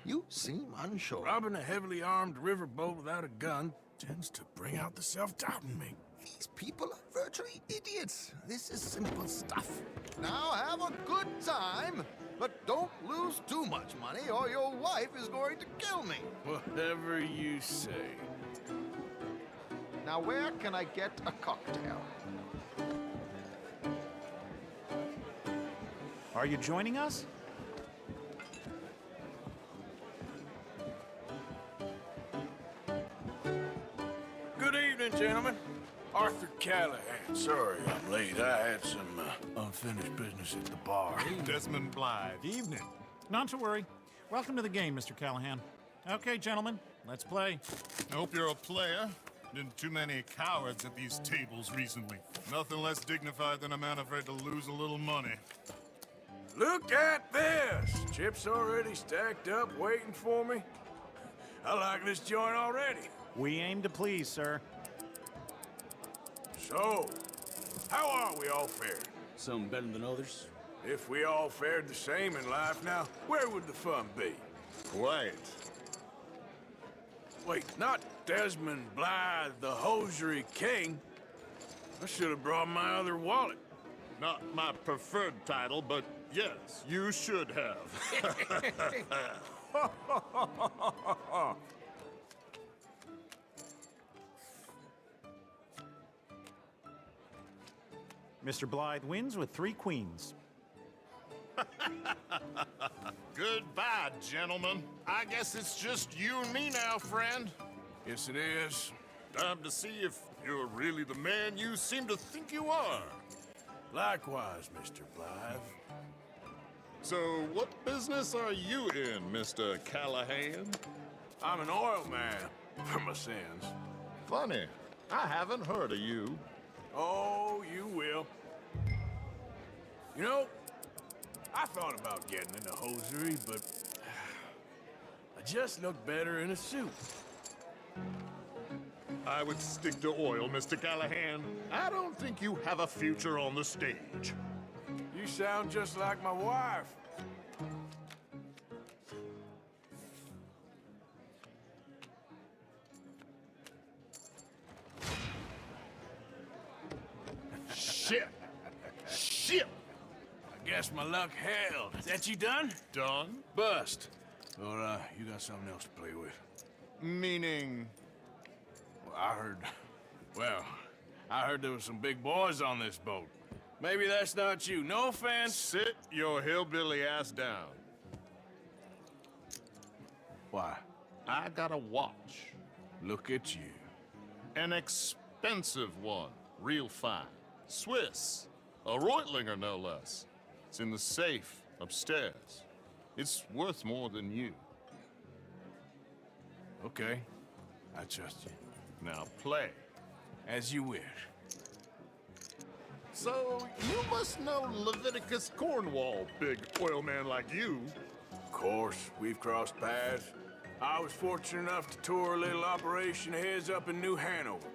You seem unsure. Robbing a heavily armed riverboat without a gun tends to bring out the self-doubt in me. These people are virtually idiots. This is simple stuff. Now have a good time, but don't lose too much money or your wife is going to kill me. Whatever you say. Now where can I get a cocktail? Are you joining us? Good evening, gentlemen. Arthur Callahan. Sorry I'm late. I had some unfinished business at the bar. Desmond Blythe. Evening. Not to worry. Welcome to the game, Mr. Callahan. Okay, gentlemen, let's play. I hope you're a player. Been too many cowards at these tables recently. Nothing less dignified than a man afraid to lose a little money. Look at this! Chips already stacked up, waiting for me. I like this joint already. We aim to please, sir. So, how are we all fared? Some better than others. If we all fared the same in life now, where would the fun be? Quiet. Wait, not Desmond Blythe, the hosiery king. I should have brought my other wallet. Not my preferred title, but Yes, you should have. Mr. Blythe wins with 3 queens. Goodbye, gentlemen. I guess it's just you and me now, friend. Yes, it is. Time to see if you're really the man you seem to think you are. Likewise, Mr. Blythe. So, what business are you in, Mr. Callahan? I'm an oil man, for my sins. Funny, I haven't heard of you. Oh, you will. You know, I thought about getting into hosiery, but I just look better in a suit. I would stick to oil, Mr. Callahan. I don't think you have a future on the stage. You sound just like my wife. Shit! Shit! I guess my luck held. Is that you done? Done? Bust. Or, you got something else to play with? Meaning? Well, I heard there was some big boys on this boat. Maybe that's not you. No offense. Sit your hillbilly ass down. Why? I got a watch. Look at you. An expensive one. Real fine. Swiss. A Reutlinger, no less. It's in the safe upstairs. It's worth more than you. Okay. I trust you. Now play. As you wish. So, you must know Leviticus Cornwall, big oil man like you. Of course, we've crossed paths. I was fortunate enough to tour a little operation of his up in New Hanover.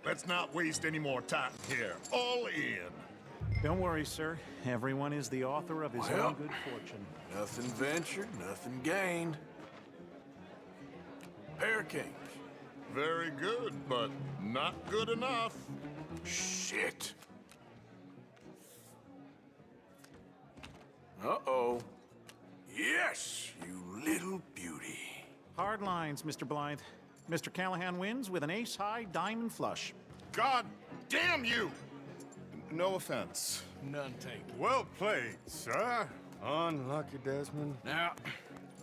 Let's not waste any more time here. All in. Don't worry, sir. Everyone is the author of his own good fortune. Nothing ventured, nothing gained. Pair of kings. Very good, but not good enough. Shit. Uh-oh. Yes, you little beauty. Hard lines, Mr. Blythe. Mr. Callahan wins with an ace-high diamond flush. God damn you! No offense. None taken. Well played, sir. Unlucky, Desmond. Now,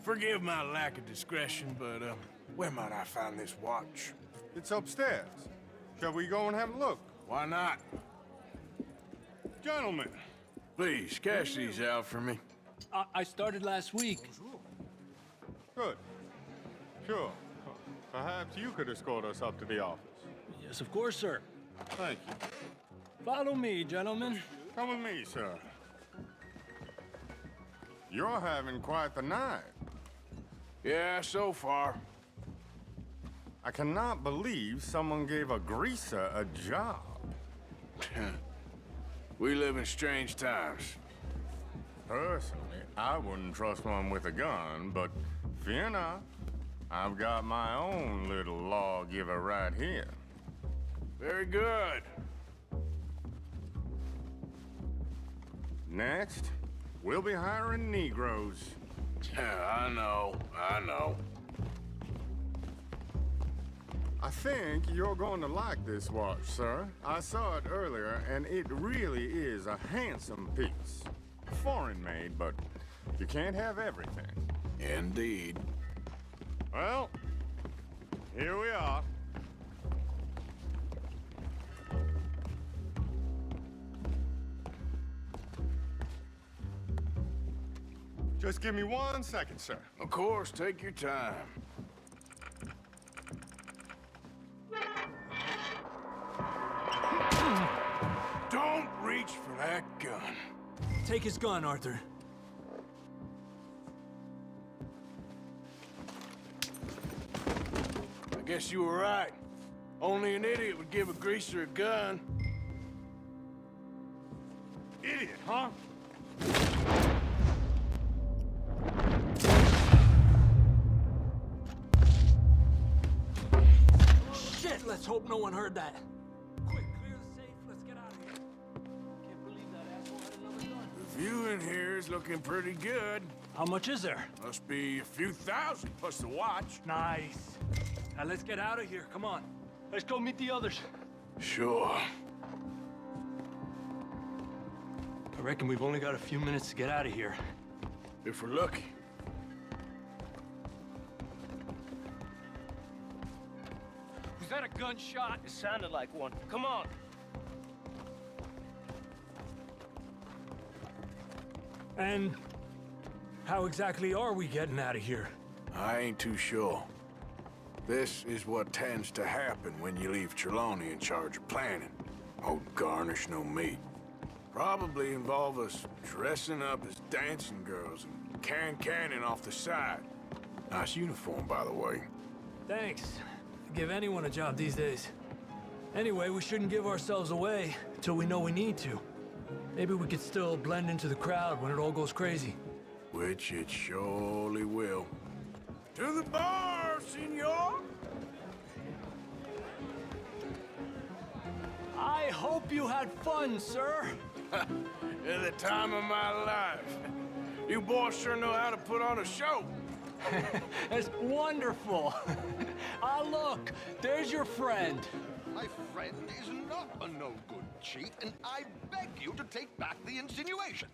forgive my lack of discretion, but, where might I find this watch? It's upstairs. Shall we go and have a look? Why not? Gentlemen. Please, cash these out for me. I started last week. Good. Sure. Perhaps you could escort us up to the office. Yes, of course, sir. Thank you. Follow me, gentlemen. Come with me, sir. You're having quite the night. Yeah, so far. I cannot believe someone gave a greaser a job. We live in strange times. Personally, I wouldn't trust one with a gun, but fear not. I've got my own little lawgiver right here. Very good. Next, we'll be hiring Negroes. I know. I think you're going to like this watch, sir. I saw it earlier, and it really is a handsome piece. Foreign made, but you can't have everything. Indeed. Well, here we are. Just give me 1 second, sir. Of course, take your time. Don't reach for that gun. Take his gun, Arthur. I guess you were right. Only an idiot would give a greaser a gun. Idiot, huh? Shit, let's hope no one heard that. Quick, clear the safe figure's looking pretty good. How much is there? Must be a few thousand plus the watch. Nice. Now let's get out of here. Come on. Let's go meet the others. Sure. I reckon we've only got a few minutes to get out of here. If we're lucky. Was that a gunshot? It sounded like one. Come on. And how exactly are we getting out of here? I ain't too sure. This is what tends to happen when you leave Trelawney in charge of planning. Oh, garnish no meat. Probably involve us dressing up as dancing girls and canning off the side. Nice uniform, by the way. Thanks. Give anyone a job these days. Anyway, we shouldn't give ourselves away till we know we need to. Maybe we could still blend into the crowd when it all goes crazy. Which it surely will. To the bar, senor! I hope you had fun, sir. At the time of my life. You boys sure know how to put on a show. That's wonderful. Ah, look, there's your friend. My friend is not a no-good cheat, and I beg you to take back the insinuation.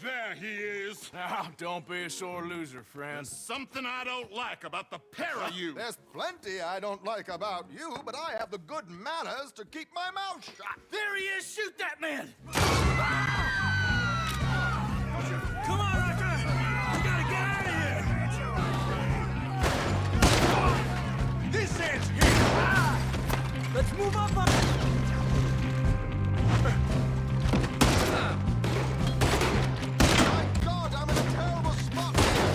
There he is. Now, don't be a sore loser, friend. There's something I don't like about the pair of you. There's plenty I don't like about you, but I have the good manners to keep my mouth shut. There he is! Shoot that man! Come on, Arthur! We gotta get out of here! This ends here! Let's move up on it! My God, I'm in a terrible spot here.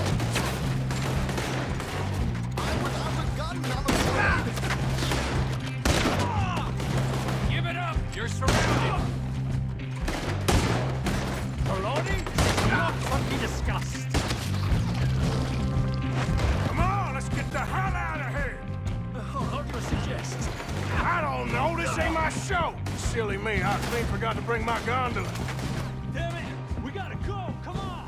I'm without a gun, I'm afraid. Give it up! You're surrounded! Trelawney? Not funky disgust. Come on, let's get the hell out of here! What do you suggest? I don't know, this ain't my show! Silly me, I clean forgot to bring my gondola. Damn it! We gotta go! Come on!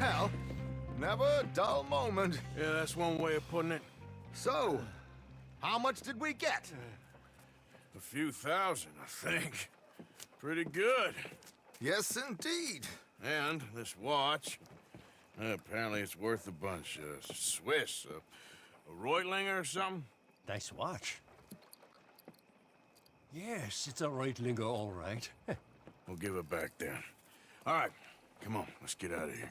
Well, never a dull moment. Yeah, that's one way of putting it. So, how much did we get? A few thousand, I think. Pretty good. Yes, indeed. And this watch, apparently it's worth a bunch. Swiss, a Reutlinger or something? Nice watch. Yes, it's a Reutlinger, all right. We'll give it back then. All right, come on, let's get out of here.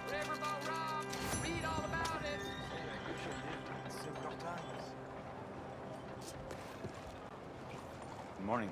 Riverboat Rob, read all about it. Good morning.